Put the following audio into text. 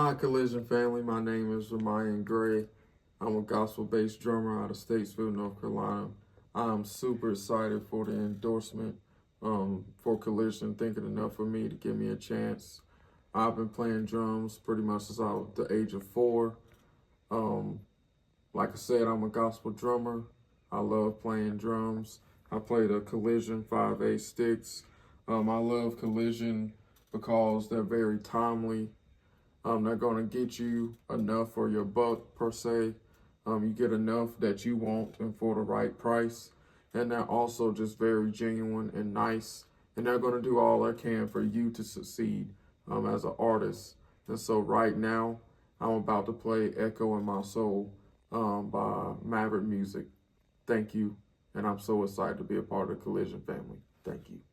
Hi, Collision family. My name is Remyan Gray. I'm a gospel-based drummer out of Statesville, North Carolina. I'm super excited for the endorsement for Collision, thinking enough of me to give me a chance. I've been playing drums pretty much since I was the age of 4. Like I said, I'm a gospel drummer. I love playing drums. I play the Collision 5/8 sticks. I love Collision because they're very timely. They're going to get you enough for your buck, per se. You get enough that you want and for the right price. And they're also just very genuine and nice. And they're going to do all they can for you to succeed as an artist. And so right now, I'm about to play Echo in My Soul by Maverick Music. Thank you. And I'm so excited to be a part of the Collision family. Thank you.